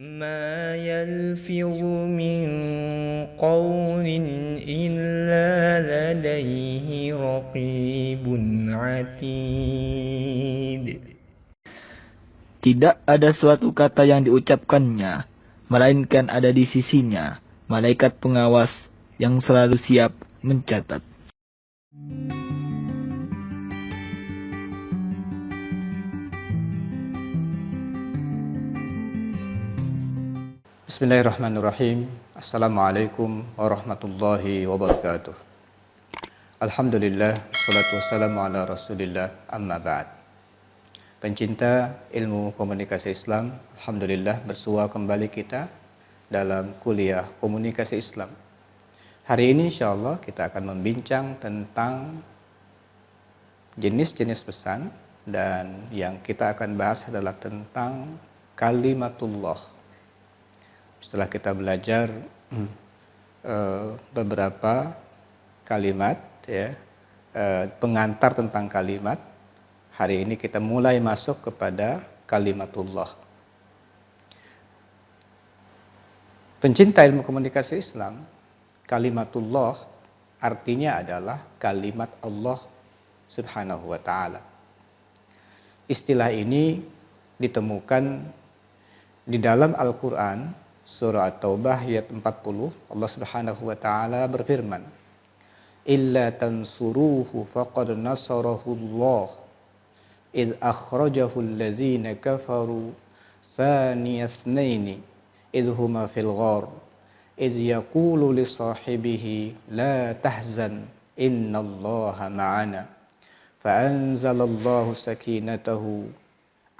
ما يلفظ من قول إلا لديه رقيب عتيد. Tidak ada suatu kata yang diucapkannya, melainkan ada di sisinya malaikat pengawas yang selalu siap mencatat. Bismillahirrahmanirrahim. Assalamualaikum warahmatullahi wabarakatuh. Alhamdulillah, salatu wassalamu ala rasulillah, amma ba'd. Pencinta ilmu komunikasi Islam, alhamdulillah bersua kembali kita dalam kuliah komunikasi Islam. Hari ini insyaallah kita akan membincang tentang jenis-jenis pesan, dan yang kita akan bahas adalah tentang kalimatullah. Setelah kita belajar beberapa kalimat, pengantar tentang kalimat, hari ini kita mulai masuk kepada kalimatullah. Pencinta ilmu komunikasi Islam, kalimatullah artinya adalah kalimat Allah Subhanahu wa ta'ala. Istilah ini ditemukan di dalam Al-Quran, surah At-Taubah ayat 40. Allah Subhanahu wa ta'ala berfirman, "Illa tansuruhu faqad nasarahu Allah إذ أخرجه الذين كفروا ثاني اثنين إذ هما في الغار إذ يقول لصاحبه لا تحزن إن الله معنا فأنزل الله سكينته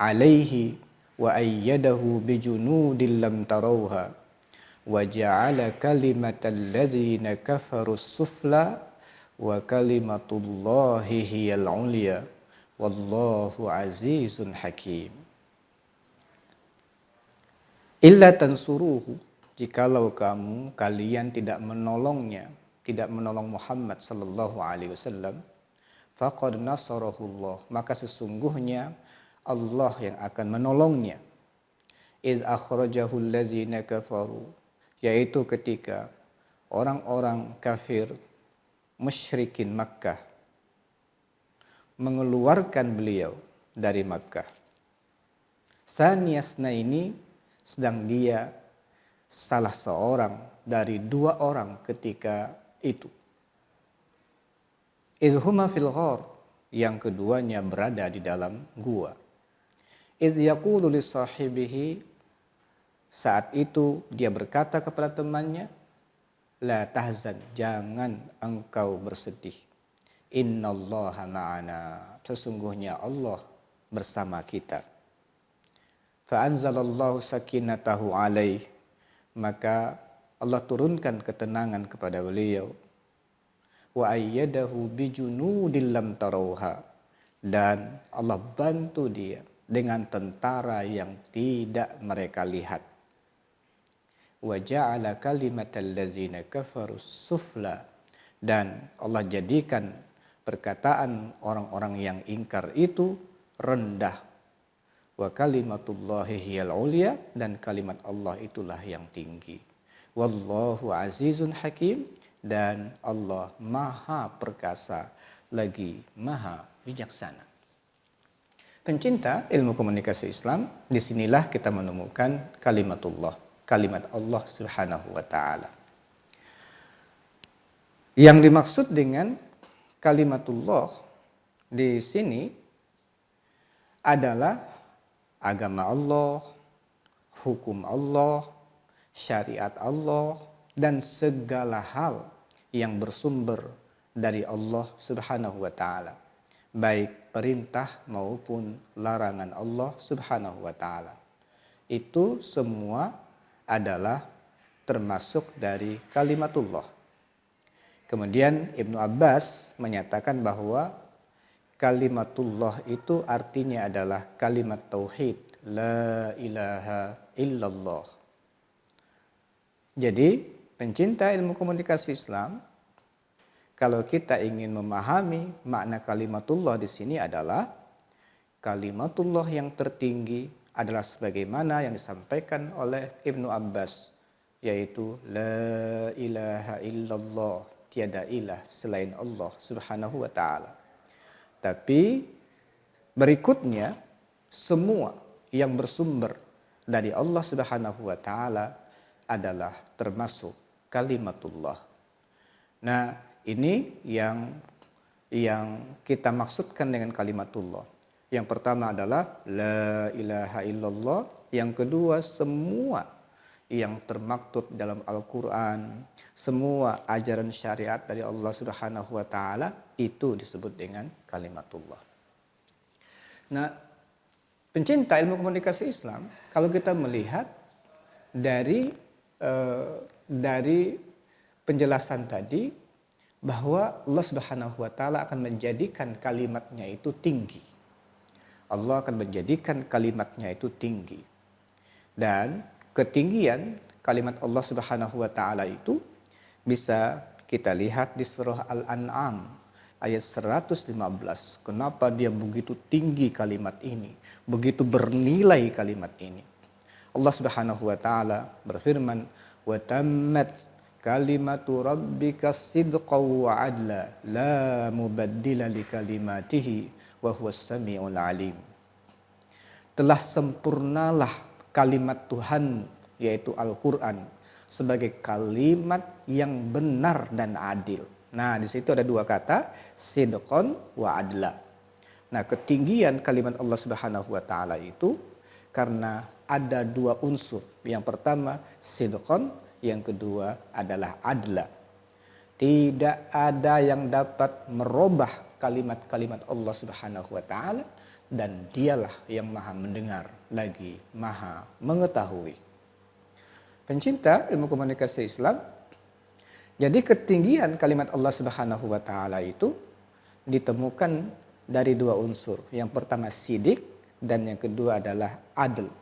عليه وأيده بجنود لم تروها وجعل كلمة الذين كفروا السفلى وكلمة الله هي العليا Wallahu azizun hakim." Illa tansuruhu, jikalau kalian tidak menolongnya, tidak menolong Muhammad sallallahu alaihi wasallam, faqad nasarahullah, maka sesungguhnya Allah yang akan menolongnya. Idz akhrajahu allazina kafaru, yaitu ketika orang-orang kafir musyrikin Makkah mengeluarkan beliau dari Makkah. Tsaniyasna ini sedang dia salah seorang dari dua orang ketika itu. Idhuma fil ghar, yang keduanya berada di dalam gua. Idh yaqulu li sahibihi, saat itu dia berkata kepada temannya, la tahzan, jangan engkau bersedih. Innallaha ma'ana, sesungguhnya Allah bersama kita. Fa'anzalallahu sakinatahu alaih, maka Allah turunkan ketenangan kepada beliau. Wa ayyadahu bijunudin lam tarauha, dan Allah bantu dia dengan tentara yang tidak mereka lihat. Wa ja'ala kalimatal ladzina kafarus sufla, dan Allah jadikan perkataan orang-orang yang ingkar itu rendah. Wa kalimatullahi hiyal ulia, dan kalimat Allah itulah yang tinggi. Wallahu azizun hakim, dan Allah maha perkasa lagi maha bijaksana. Pencinta ilmu komunikasi Islam, disinilah kita menemukan kalimatullah, kalimat Allah Subhanahu wa ta'ala. Yang dimaksud dengan kalimatullah di sini adalah agama Allah, hukum Allah, syariat Allah, dan segala hal yang bersumber dari Allah Subhanahu wa ta'ala, baik perintah maupun larangan Allah Subhanahu wa ta'ala. Itu semua adalah termasuk dari kalimatullah. Kemudian Ibnu Abbas menyatakan bahwa kalimatullah itu artinya adalah kalimat tauhid, la ilaha illallah. Jadi pencinta ilmu komunikasi Islam, kalau kita ingin memahami makna kalimatullah di sini adalah kalimatullah yang tertinggi adalah sebagaimana yang disampaikan oleh Ibnu Abbas, yaitu la ilaha illallah, tiada ilah selain Allah Subhanahu wa taala. Tapi berikutnya semua yang bersumber dari Allah Subhanahu wa taala adalah termasuk kalimatullah. Nah, ini yang kita maksudkan dengan kalimatullah. Yang pertama adalah la ilaha illallah, yang kedua semua yang termaktub dalam Al-Qur'an, semua ajaran syariat dari Allah Subhanahu wa taala itu disebut dengan kalimatullah. Nah, pencinta ilmu komunikasi Islam, kalau kita melihat dari penjelasan tadi bahwa Allah Subhanahu wa taala akan menjadikan kalimatnya itu tinggi. Allah akan menjadikan kalimatnya itu tinggi. Dan ketinggian kalimat Allah Subhanahu wa taala itu bisa kita lihat di surah Al-An'am ayat 115. Kenapa dia begitu tinggi kalimat ini? Begitu bernilai kalimat ini. Allah Subhanahu wa taala berfirman, "Wa tammat kalimatu rabbika sidqan wa adla, la mubaddila likalimatihi wa huwas samiul alim." Telah sempurnalah kalimat Tuhan, yaitu Al-Qur'an, sebagai kalimat yang benar dan adil. Nah, di situ ada dua kata, sidqan wa adla. Nah, ketinggian kalimat Allah Subhanahu wa taala itu karena ada dua unsur. Yang pertama sidqan, yang kedua adalah adla. Tidak ada yang dapat merubah kalimat-kalimat Allah Subhanahu wa taala, dan dialah yang maha mendengar lagi maha mengetahui. Pencinta ilmu komunikasi Islam, jadi ketinggian kalimat Allah Subhanahu wa taala itu ditemukan dari dua unsur. Yang pertama sidik dan yang kedua adalah adl.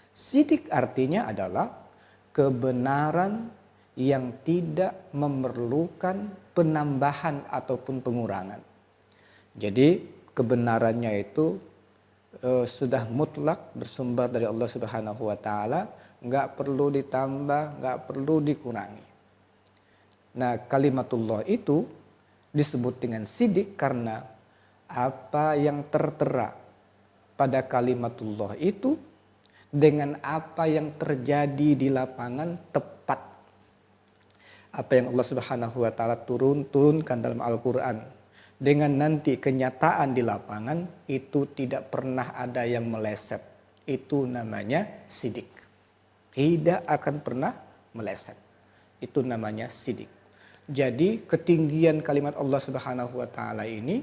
Sidik artinya adalah kebenaran yang tidak memerlukan penambahan ataupun pengurangan. Jadi kebenarannya itu sudah mutlak bersumber dari Allah Subhanahu wa taala, nggak perlu ditambah, nggak perlu dikurangi. Nah, kalimatullah itu disebut dengan sidik karena apa yang tertera pada kalimatullah itu dengan apa yang terjadi di lapangan tepat. Apa yang Allah Subhanahu wa taala turunkan dalam Al-Qur'an dengan nanti kenyataan di lapangan itu tidak pernah ada yang meleset. Itu namanya sidik. Tidak akan pernah meleset. Itu namanya sidik. Jadi ketinggian kalimat Allah Subhanahu wa taala ini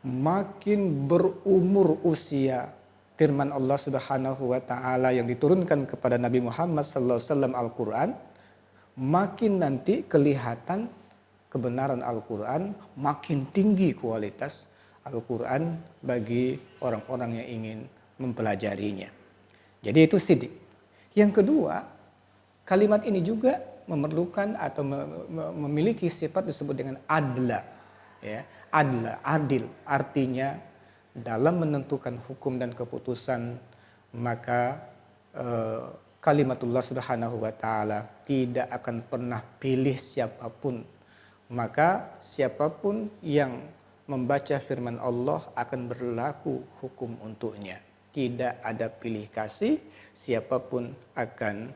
makin berumur usia firman Allah Subhanahu wa taala yang diturunkan kepada Nabi Muhammad sallallahu alaihi wasallam Al-Qur'an, makin nanti kelihatan kebenaran Al-Quran, makin tinggi kualitas Al-Quran bagi orang-orang yang ingin mempelajarinya. Jadi itu sidik. Yang kedua, kalimat ini juga memerlukan atau memiliki sifat disebut dengan adla. Ya, adla, adil, artinya dalam menentukan hukum dan keputusan maka kalimatullah Subhanahu wa taala tidak akan pernah pilih siapapun. Maka siapapun yang membaca firman Allah akan berlaku hukum untuknya. Tidak ada pilih kasih, siapapun akan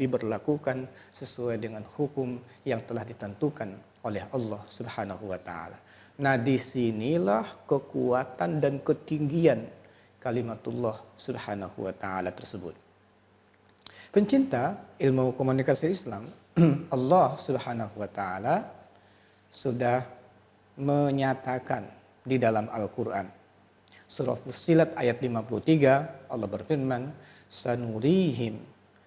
diberlakukan sesuai dengan hukum yang telah ditentukan oleh Allah Subhanahu wa taala. Nah, disinilah kekuatan dan ketinggian kalimatullah Subhanahu wa taala tersebut. Pencinta ilmu komunikasi Islam, Allah Subhanahu wa taala sudah menyatakan di dalam Al-Qur'an. Surah Fussilat ayat 53 Allah berfirman, "Sanurihim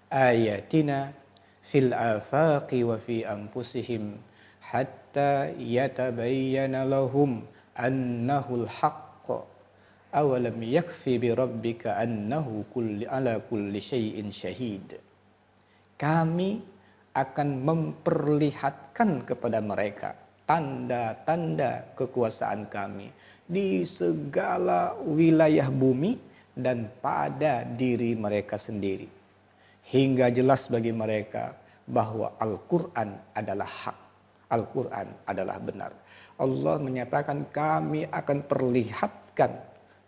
ayatina fil afaqi wa fi anfusihim hatta yatabayyana lahum annahul haqq. Awalam yakfi bi rabbika annahu ala kulli syai'in syahid." Kami akan memperlihatkan kepada mereka tanda-tanda kekuasaan kami di segala wilayah bumi dan pada diri mereka sendiri. Hingga jelas bagi mereka bahwa Al-Quran adalah hak. Al-Quran adalah benar. Allah menyatakan kami akan perlihatkan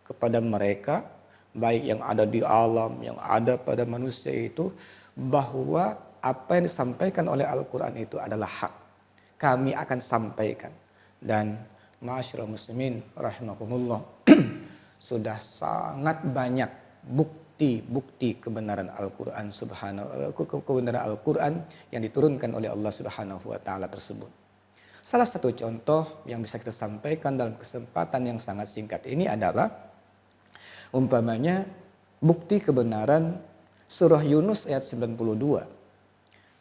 kepada mereka, baik yang ada di alam, yang ada pada manusia itu, bahwa apa yang disampaikan oleh Al-Quran itu adalah hak. Kami akan sampaikan. Dan ma'asyiral muslimin rahimakumullah, sudah sangat banyak bukti kebenaran Al-Quran kebenaran Al-Quran yang diturunkan oleh Allah Subhanahu wa taala tersebut. Salah satu contoh yang bisa kita sampaikan dalam kesempatan yang sangat singkat ini adalah umpamanya bukti kebenaran surah Yunus ayat 92.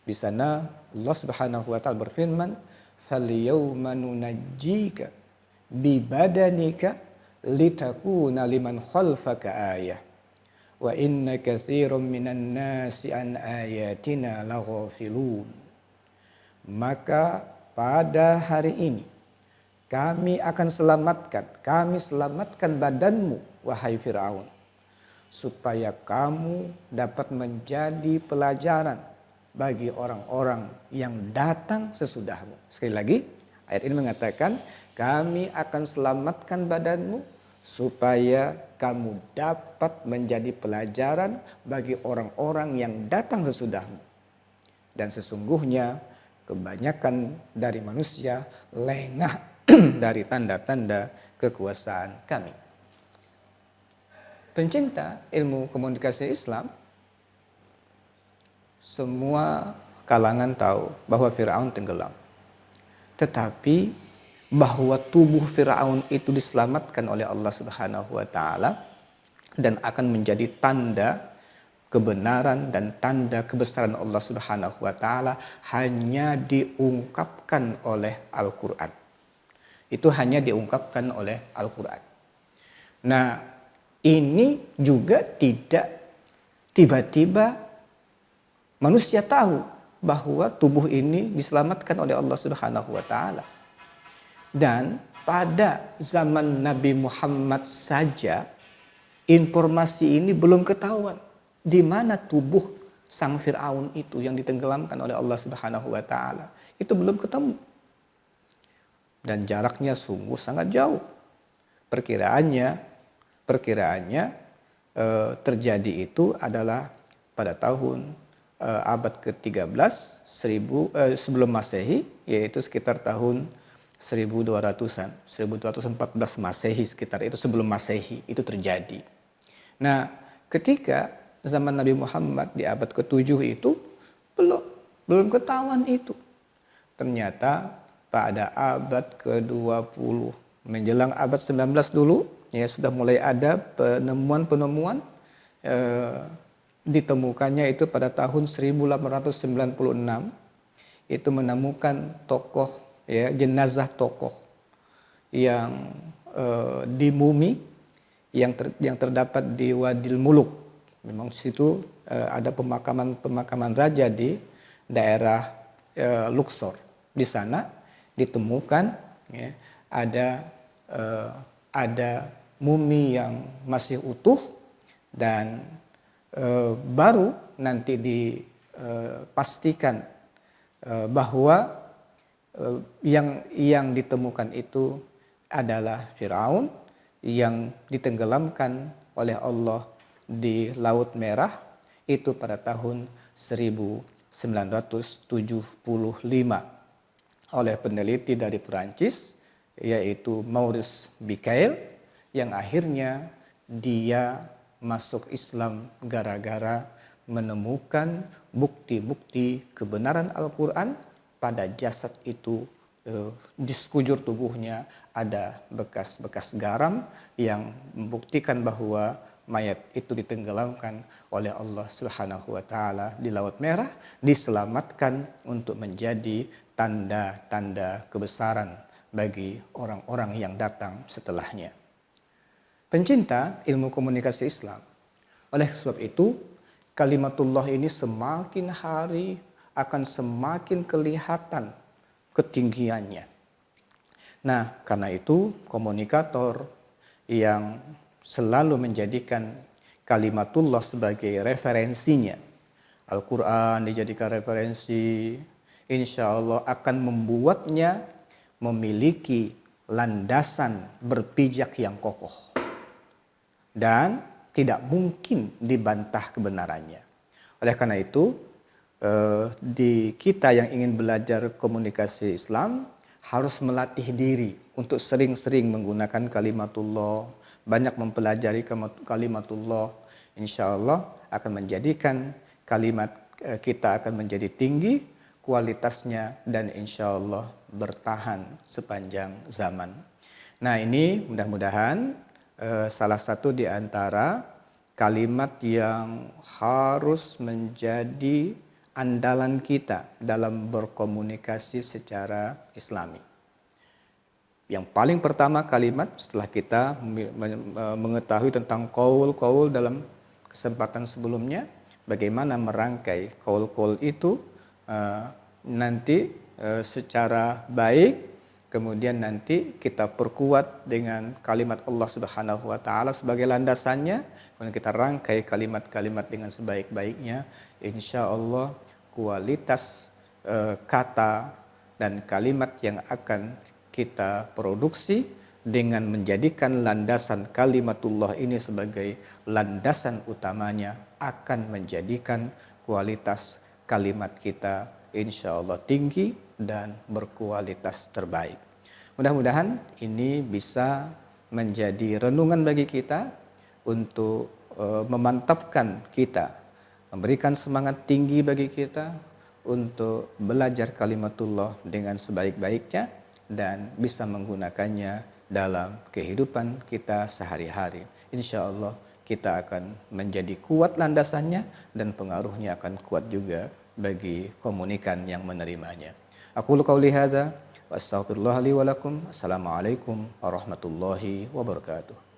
Di sana Allah Subhanahu wa taala berfirman, "Falyawma nunajjika bi badanika litakuna liman khalfaka ayah. Wa inna katsiran minan nasi an ayatina laghafilun." Maka pada hari ini kami selamatkan badanmu wahai Firaun, supaya kamu dapat menjadi pelajaran bagi orang-orang yang datang sesudahmu. Sekali lagi, ayat ini mengatakan kami akan selamatkan badanmu supaya kamu dapat menjadi pelajaran bagi orang-orang yang datang sesudahmu. Dan sesungguhnya kebanyakan dari manusia lengah dari tanda-tanda kekuasaan kami. Pencinta ilmu komunikasi Islam, semua kalangan tahu bahwa Firaun tenggelam. Tetapi bahwa tubuh Firaun itu diselamatkan oleh Allah Subhanahu wa taala dan akan menjadi tanda kebenaran dan tanda kebesaran Allah Subhanahu wa taala hanya diungkapkan oleh Al-Qur'an. Itu hanya diungkapkan oleh Al-Qur'an. Nah, ini juga tidak tiba-tiba manusia tahu bahwa tubuh ini diselamatkan oleh Allah Subhanahu wa taala. Dan pada zaman Nabi Muhammad saja informasi ini belum ketahuan. Di mana tubuh sang Fir'aun itu yang ditenggelamkan oleh Allah Subhanahu wa taala. Itu belum ketemu. Dan jaraknya sungguh sangat jauh. Perkiraannya terjadi itu adalah pada tahun abad ke-13 sebelum Masehi, yaitu sekitar tahun 1200-an, 1214 Masehi, sekitar itu sebelum Masehi itu terjadi. Nah, ketika zaman Nabi Muhammad di abad ke-7 itu belum ketahuan itu. Ternyata pada abad ke-20 menjelang abad 19 dulu ya sudah mulai ada penemuan ditemukannya itu pada tahun 1896 itu menemukan tokoh ya jenazah tokoh yang dimumi yang terdapat di Wadil Muluk. Memang situ ada pemakaman raja di daerah Luxor. Di sana ditemukan ya, ada mumi yang masih utuh dan baru nanti dipastikan bahwa yang ditemukan itu adalah Firaun yang ditenggelamkan oleh Allah di Laut Merah itu pada tahun 1975 oleh peneliti dari Perancis yaitu Maurice Bucaille yang akhirnya dia masuk Islam gara-gara menemukan bukti-bukti kebenaran Al-Quran. Pada jasad itu di sekujur tubuhnya ada bekas-bekas garam yang membuktikan bahwa mayat itu ditenggelamkan oleh Allah Subhanahu wa taala di Laut Merah, diselamatkan untuk menjadi tanda-tanda kebesaran bagi orang-orang yang datang setelahnya. Pencinta ilmu komunikasi Islam, oleh sebab itu kalimatullah ini semakin hari akan semakin kelihatan ketinggiannya. Nah, karena itu komunikator yang selalu menjadikan kalimatullah sebagai referensinya, Al-Quran dijadikan referensi, insya Allah akan membuatnya memiliki landasan berpijak yang kokoh dan tidak mungkin dibantah kebenarannya. Oleh karena itu, di kita yang ingin belajar komunikasi Islam harus melatih diri untuk sering-sering menggunakan kalimatullah, banyak mempelajari kalimatullah. Insya Allah akan menjadikan kalimat kita akan menjadi tinggi kualitasnya dan insya Allah bertahan sepanjang zaman. Nah, ini mudah-mudahan salah satu di antara kalimat yang harus menjadi andalan kita dalam berkomunikasi secara Islami. Yang paling pertama kalimat setelah kita mengetahui tentang qaul dalam kesempatan sebelumnya, bagaimana merangkai qaul itu nanti secara baik, kemudian nanti kita perkuat dengan kalimat Allah Subhanahu wa taala sebagai landasannya, kemudian kita rangkai kalimat-kalimat dengan sebaik-baiknya. Insya Allah kualitas kata dan kalimat yang akan kita produksi dengan menjadikan landasan kalimatullah ini sebagai landasan utamanya akan menjadikan kualitas kalimat kita insya Allah tinggi dan berkualitas terbaik. Mudah-mudahan ini bisa menjadi renungan bagi kita untuk memantapkan kita, memberikan semangat tinggi bagi kita untuk belajar kalimatullah dengan sebaik-baiknya dan bisa menggunakannya dalam kehidupan kita sehari-hari. Insya Allah kita akan menjadi kuat landasannya dan pengaruhnya akan kuat juga bagi komunikan yang menerimanya. Aqulu qauli hadza wa astaghfirullah li wa lakum. Assalamualaikum warahmatullahi wabarakatuh.